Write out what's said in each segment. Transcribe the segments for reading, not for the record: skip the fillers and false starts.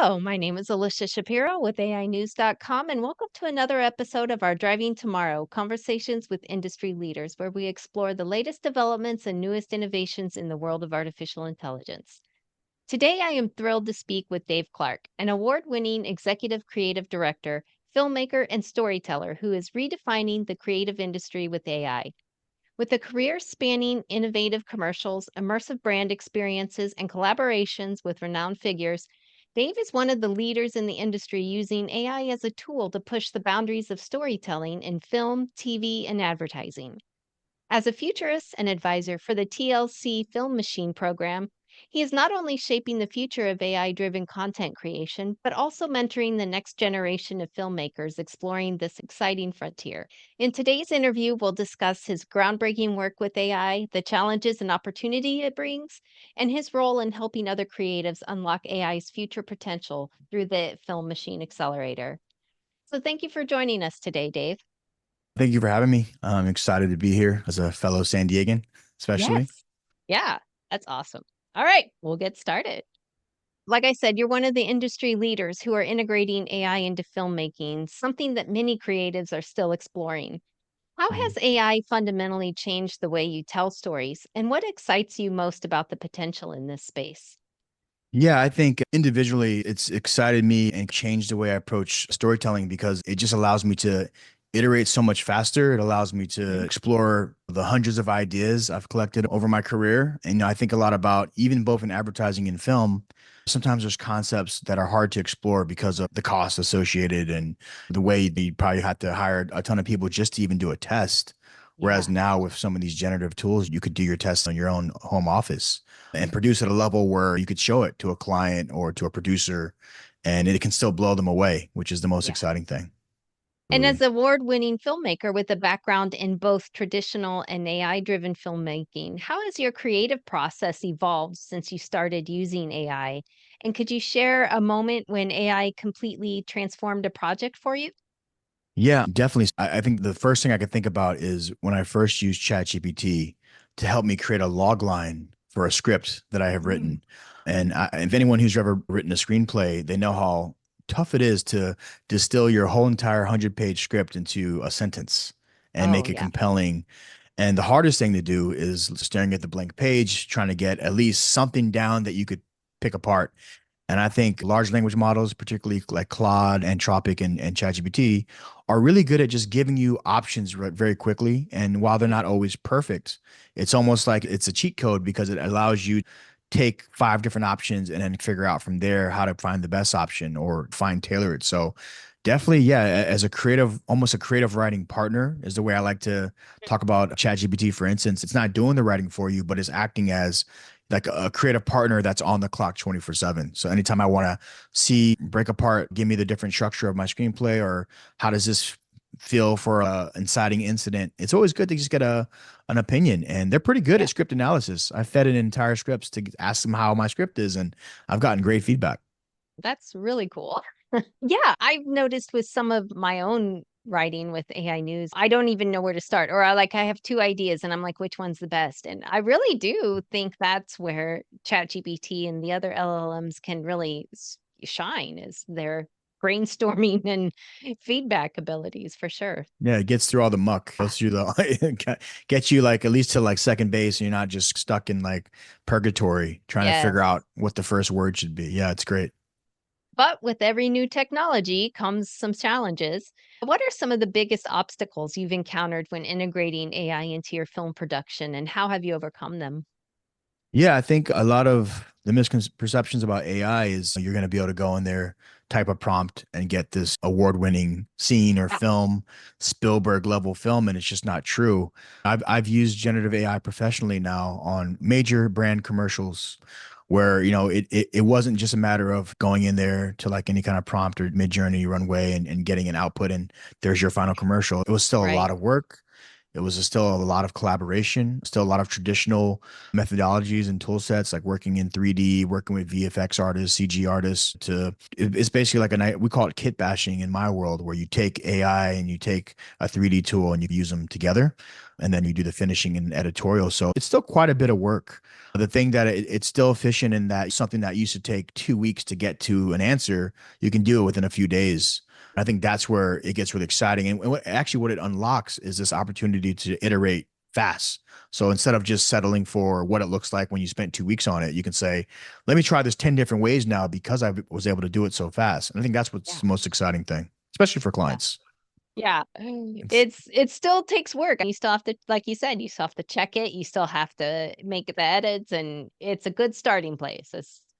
Hello, my name is Alicia Shapiro with AInews.com, and welcome to another episode of our Driving Tomorrow Conversations with Industry Leaders, where we explore the latest developments and newest innovations in the world of artificial intelligence. Today, I am thrilled to speak with Dave Clark, an award winning executive creative director, filmmaker, and storyteller who is redefining the creative industry with AI. With a career spanning innovative commercials, immersive brand experiences, and collaborations with renowned figures, Dave is one of the leaders in the industry using AI as a tool to push the boundaries of storytelling in film, TV, and advertising. As a futurist and advisor for the TLC Film Machine program, he is not only shaping the future of AI driven content creation, but also mentoring the next generation of filmmakers exploring this exciting frontier. In today's interview, we'll discuss his groundbreaking work with AI, the challenges and opportunity it brings, and his role in helping other creatives unlock AI's future potential through the Film Machine Accelerator. So, thank you for joining us today, Dave. Thank you for having me. I'm excited to be here as a fellow San Diegan, especially. Yes. Yeah, that's awesome. All right, we'll get started. Like I said, you're one of the industry leaders who are integrating AI into filmmaking, something that many creatives are still exploring. How Mhm. has AI fundamentally changed the way you tell stories, and what excites you most about the potential in this space? Yeah, I think individually it's excited me and changed the way I approach storytelling because it just allows me to iterate so much faster. It allows me to Mhm. explore the hundreds of ideas I've collected over my career. And I think a lot about even both in advertising and film. Sometimes there's concepts that are hard to explore because of the cost associated and the way you probably have to hire a ton of people just to even do a test. Whereas Yeah, now with some of these generative tools, you could do your tests on your own home office and produce at a level where you could show it to a client or to a producer and it can still blow them away, which is the most yeah. exciting thing. And as Absolutely. award-winning filmmaker with a background in both traditional and AI-driven filmmaking, how has your creative process evolved since you started using AI? And could you share a moment when AI completely transformed a project for you? Yeah, definitely. I think the first thing I could think about is when I first used ChatGPT to help me create a log line for a script that I have Mm. written. And if anyone who's ever written a screenplay, they know how tough it is to distill your whole entire 100-page script into a sentence and Oh, make it yeah. compelling. And the hardest thing to do is staring at the blank page, trying to get at least something down that you could pick apart. And I think large language models, particularly like Claude, Anthropic, and ChatGPT, are really good at just giving you options very quickly. And while they're Mhm. not always perfect, it's almost like it's a cheat code because it allows you to take five different options and then figure out from there how to find the best option or find tailor it. So definitely, yeah, as a creative, almost a creative writing partner is the way I like to talk about ChatGPT, for instance. It's not doing the writing for you, but it's acting as like a creative partner that's on the clock 24/7. So anytime I want to see break apart, give me the different structure of my screenplay or how does this feel for a inciting incident, it's always good to just get a an opinion. And they're pretty good Yeah, at script analysis. I fed in entire scripts to ask them how my script is, and I've gotten great feedback. that's really cool. Yeah, I've noticed with some of my own writing with AI news, I don't even know where to start. Or I have two ideas and I'm like, which one's the best? And I really do think that's where ChatGPT and the other LLMs can really shine is their brainstorming and feedback abilities for sure. Yeah, it gets through all the muck, goes through the gets you like at least to like second base, and you're not just stuck in like purgatory trying to figure Yes. out what the first word should be. Yeah, it's great. But with every new technology comes some challenges. What are some of the biggest obstacles you've encountered when integrating AI into your film production, and how have you overcome them? Yeah, I think a lot of the misconceptions about AI is you're going to be able to go in there, type a prompt, and get this award-winning scene or Yeah. film, Spielberg level film, and it's just not true. I've used generative AI professionally now on major brand commercials, where it wasn't just a matter of going in there to like any kind of prompt or mid-journey runway and getting an output and there's your final commercial. It was still a Right. lot of work. It was still a lot of collaboration, still a lot of traditional methodologies and tool sets, like working in 3D, working with VFX artists, CG artists. It's basically like we call it kit bashing in my world, where you take AI and you take a 3D tool and you use them together, and then you do the finishing and editorial. So it's still quite a bit of work. The thing that it's still efficient in that something that used to take 2 weeks to get to an answer, you can do it within a few days. I think that's where it gets really exciting. And what it unlocks is this opportunity to iterate fast. So instead of just settling for what it looks like when you spent 2 weeks on it, you can say, let me try this 10 different ways now because I was able to do it so fast. And I think that's what's Yeah. the most exciting thing, especially for Yeah. clients. Yeah. It's It still takes work. You still have to, like you said, you still have to check it. You still have to make the edits, and it's a good starting place.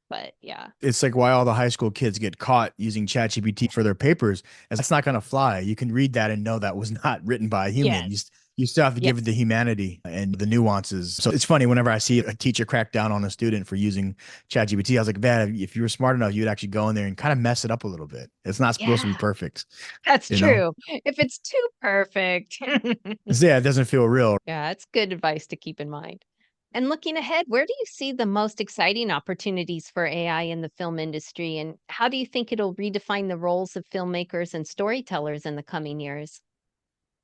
But yeah. it's like why all the high school kids get caught using ChatGPT for their papers. And that's not going to fly. You can read that and know that was not written by a human. Yes. You still have to give it the Yes. humanity and the nuances. So it's funny whenever I see a teacher crack down on a student for using ChatGPT, I was like, man, if you were smart enough, you'd actually go in there and kind of mess it up a little bit. It's not supposed to be Yeah. perfect, That's you know? true. If it's too perfect. Yeah, it doesn't feel real. Yeah, it's good advice to keep in mind. And looking ahead, where do you see the most exciting opportunities for AI in the film industry? And how do you think it'll redefine the roles of filmmakers and storytellers in the coming years?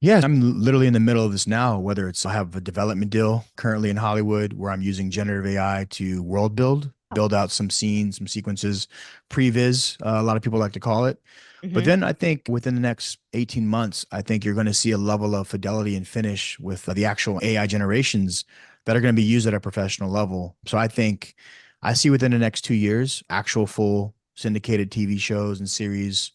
Yeah, I'm literally in the middle of this now, whether it's I have a development deal currently in Hollywood where I'm using generative AI to world Oh. build out some scenes, some sequences, previs, a lot of people like to call it. But Hmm. then I think within the next 18 months, I think you're going to see a level of fidelity and finish with the actual AI generations that are going to be used at a professional level. So I think I see within the next 2 years, actual full syndicated TV shows and series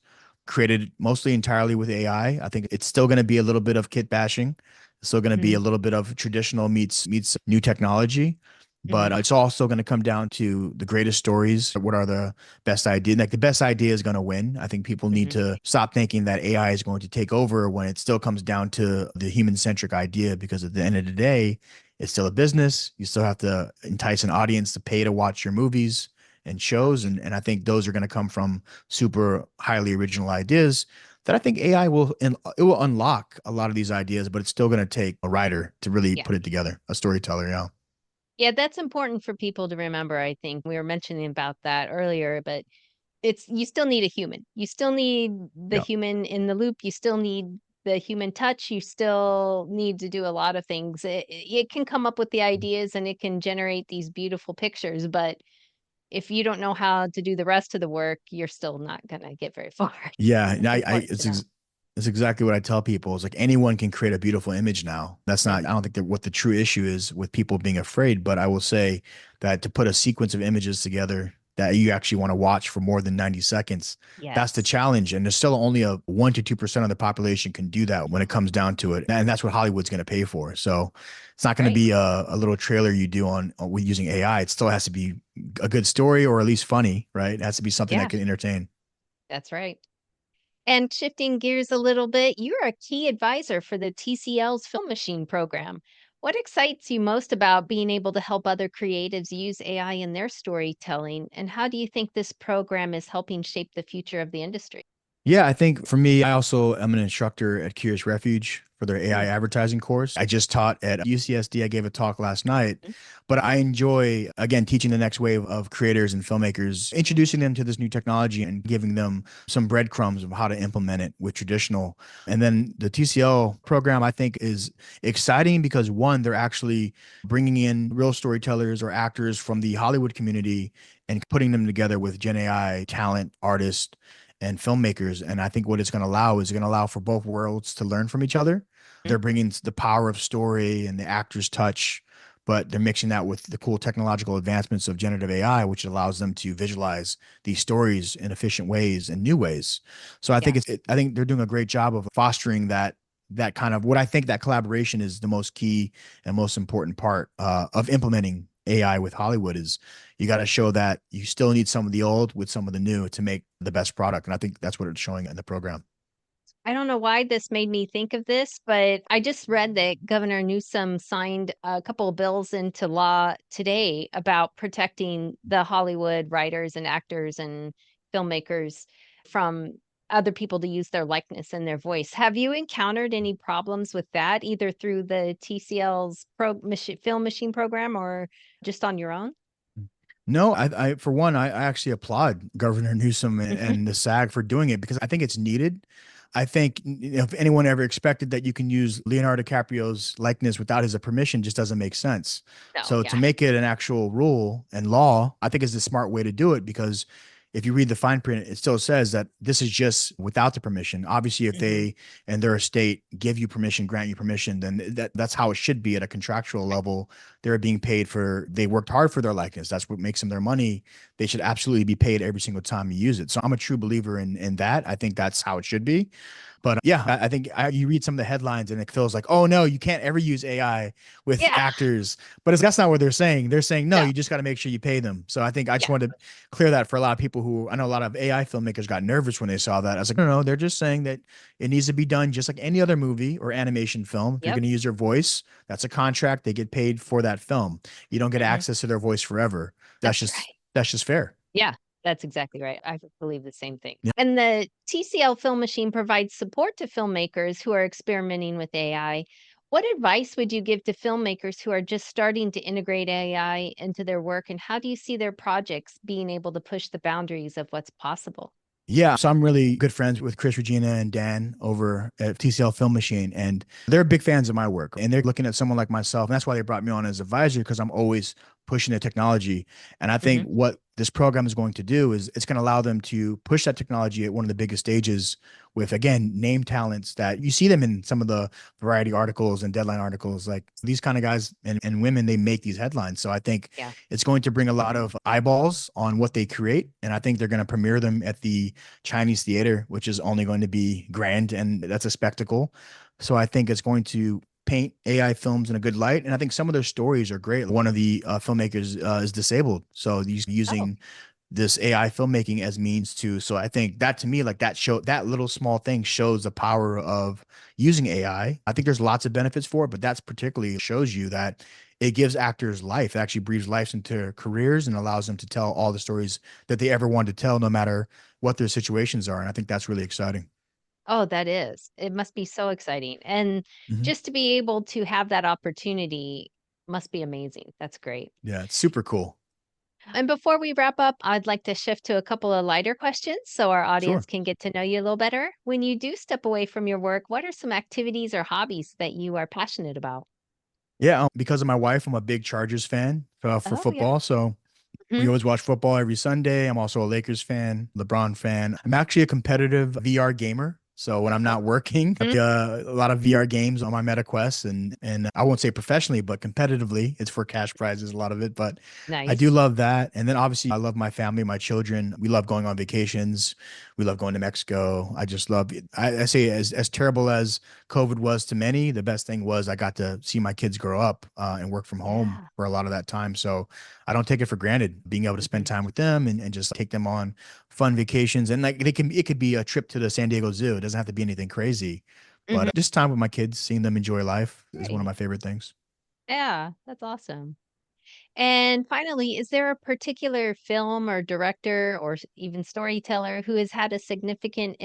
created mostly entirely with AI. I think it's still going to be a little bit of kit bashing. It's still going to be a Hmm. little bit of traditional meets new technology, but Hmm. it's also going to come down to the greatest stories. What are the best ideas? Like the best idea is going to win. I think people need Hmm. to stop thinking that AI is going to take over when it still comes down to the human centric idea, because at the end of the day, it's still a business. You still have to entice an audience to pay to watch your movies and shows. And I think those are going to come from super highly original ideas that I think AI will, and it will unlock a lot of these ideas, but it's still going to take a writer to really Yeah. put it together, a storyteller. Yeah. Yeah, that's important for people to remember, I think. We were mentioning about that earlier, but it's you still need a human. You still need the Yeah. human in the loop. You still need the human touch. You still need to do a lot of things. It can come up with the ideas and it can generate these beautiful pictures, but if you don't know how to do the rest of the work, you're still not gonna get very far. Yeah. And It's important to know. it's exactly what I tell people. It's like anyone can create a beautiful image now. That's Yep. not, I don't think that what the true issue is with people being afraid, but I will say that to put a sequence of images together that you actually want to watch for more than 90 seconds, that's the Yes. challenge. And there's still only a 1 to 2% of the population can do that when it comes down to it. And that's what Hollywood's going to pay for. So it's not going to Right. be a little trailer you do with using AI. It still has to be a good story or at least funny, right? It has to be something that Yeah, can entertain. that's right. And shifting gears a little bit, you're a key advisor for the TCL's Film Machine program. What excites you most about being able to help other creatives use AI in their storytelling? And how do you think this program is helping shape the future of the industry? Yeah, I think for me, I also am an instructor at Curious Refuge for their AI Mm, advertising course. I just taught at UCSD. I gave a talk last night, mm, but I enjoy, again, teaching the next wave of creators and filmmakers, introducing them to this new technology and giving them some breadcrumbs of how to implement it with traditional. And then the TCL program, I think, is exciting because one, they're actually bringing in real storytellers or actors from the Hollywood community and putting them together with Gen AI talent, artists, and filmmakers. And I think what it's going to allow is going to allow for both worlds to learn from each other. mm. They're bringing the power of story and the actor's touch, but they're mixing that with the cool technological advancements of generative AI, which allows them to visualize these stories in efficient ways and new ways. So I think Yes. I think they're doing a great job of fostering that kind of what I think that collaboration is the most key and most important part of implementing AI with Hollywood is you got to show that you still need some of the old with some of the new to make the best product. And I think that's what it's showing in the program. I don't know why this made me think of this, but I just read that Governor Newsom signed a couple of bills into law today about protecting the Hollywood writers and actors and filmmakers from other people to use their likeness and their voice. Have you encountered any problems with that, either through the TCL's film machine program or just on your own? No, I for one, I actually applaud Governor Newsom and the SAG for doing it because I think it's needed. I think if anyone ever expected that you can use Leonardo DiCaprio's likeness without his permission, just doesn't make sense. No, So to yeah. make it an actual rule and law, I think is the smart way to do it because if you read the fine print, it still says that this is just without the permission. Obviously, if Mhm. they and their estate give you permission, grant you permission, then that's how it should be at a contractual Right. level. They're being paid for, they worked hard for their likeness. That's what makes them their money. They should absolutely be paid every single time you use it. So I'm a true believer in that. I think that's how it should be. But yeah, I think you read some of the headlines and it feels like, oh no, you can't ever use AI with Yeah. actors. But that's not what they're saying. They're saying, no, No. you just got to make sure you pay them. So I think I just Yeah. wanted to clear that for a lot of people who, I know a lot of AI filmmakers got nervous when they saw that. I was like, no, no, they're just saying that it needs to be done just like any other movie or animation film. If you're Yep. going to use their voice, that's a contract. They get paid for that film. You don't get Mhm. access to their voice forever. That's That's just right. that's just fair. Yeah, that's exactly right. I believe the same thing. Yeah. And the TCL Film Machine provides support to filmmakers who are experimenting with AI. What advice would you give to filmmakers who are just starting to integrate AI into their work, and how do you see their projects being able to push the boundaries of what's possible? Yeah, so I'm really good friends with Chris, Regina, and Dan over at TCL Film Machine, and they're big fans of my work. And they're looking at someone like myself, and that's why they brought me on as advisor because I'm always pushing the technology. And I think Mhm. what this program is going to do is it's going to allow them to push that technology at one of the biggest stages with, again, name talents that you see them in some of the variety articles and deadline articles. Like these kind of guys and women, they make these headlines. So I think Yeah. it's going to bring a lot of eyeballs on what they create. And I think they're going to premiere them at the Chinese theater, which is only going to be grand and that's a spectacle. So I think it's going to paint AI films in a good light. And I think some of their stories are great. One of the filmmakers is disabled. So he's Oh. using this AI filmmaking as means to. So I think that to me, like that little small thing shows the power of using AI. I think there's lots of benefits for it, but that's particularly shows you that it gives actors life. It actually breathes life into their careers and allows them to tell all the stories that they ever wanted to tell, no matter what their situations are. And I think that's really exciting. Oh, that is. It must be so exciting. And Mhm. just to be able to have that opportunity must be amazing. That's great. Yeah, it's super cool. And before we wrap up, I'd like to shift to a couple of lighter questions so our audience Sure. can get to know you a little better. When you do step away from your work, what are some activities or hobbies that you are passionate about? Yeah, because of my wife, I'm a big Chargers fan for Oh, yeah. football. So we Mhm. always watch football every Sunday. I'm also a Lakers fan, LeBron fan. I'm actually a competitive VR gamer. So when I'm not working, I Mhm. play a lot of VR games on my Meta Quest, and I won't say professionally, but competitively. It's for cash prizes, a lot of it. But I do Nice. love that. And then obviously, I love my family, my children. We love going on vacations. We love going to Mexico. I just love it. I say as terrible as COVID was to many, the best thing was I got to see my kids grow up and work from home Yeah. for a lot of that time. So I don't take it for granted being able to spend Mhm. time with them and just take them on fun vacations. And like it could be a trip to the San Diego Zoo. It doesn't have to be anything crazy, but Mhm. just time with my kids, seeing them enjoy life is one of Great. my favorite things. Yeah, that's awesome. And finally, is there a particular film or director or even storyteller who has had a significant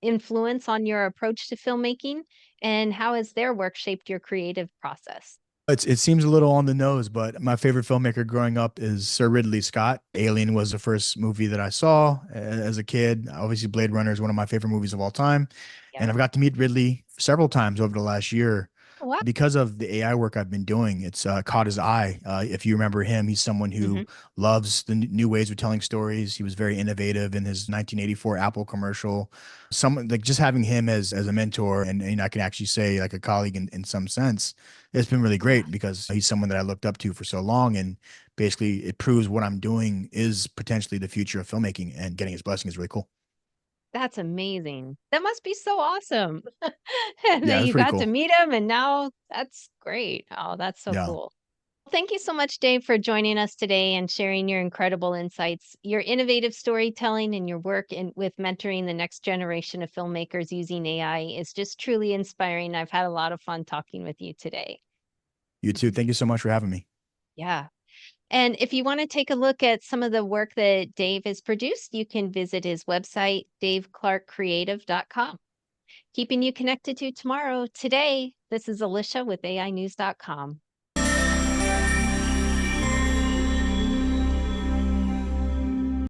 influence on your approach to filmmaking? And how has their work shaped your creative process? It seems a little on the nose, but my favorite filmmaker growing up is Sir Ridley Scott. Alien was the first movie that I saw as a kid. Obviously, Blade Runner is one of my favorite movies of all time. And Yep. I've got to meet Ridley several times over the last year. Oh, wow. Because of the AI work I've been doing, it's caught his eye. If you remember him, he's someone Hmm. who loves the new ways of telling stories. He was very innovative in his 1984 Apple commercial. Someone like just having him as a mentor and I can actually say like a colleague in some sense, it's been really Yeah, great because he's someone that I looked up to for so long. And basically, it proves what I'm doing is potentially the future of filmmaking, and getting his blessing is really cool. that's amazing. That must be so awesome. And Yeah, that it's you pretty got to cool. meet him, and now that's great. Oh, that's so Yeah. cool. Thank you so much, Dave, for joining us today and sharing your incredible insights. Your innovative storytelling and your work with mentoring the next generation of filmmakers using AI is just truly inspiring. I've had a lot of fun talking with you today. You too. Thank you so much for having me. Yeah. And if you want to take a look at some of the work that Dave has produced, you can visit his website, daveclarkcreative.com. Keeping you connected to tomorrow. Today, this is Alicia with AInews.com.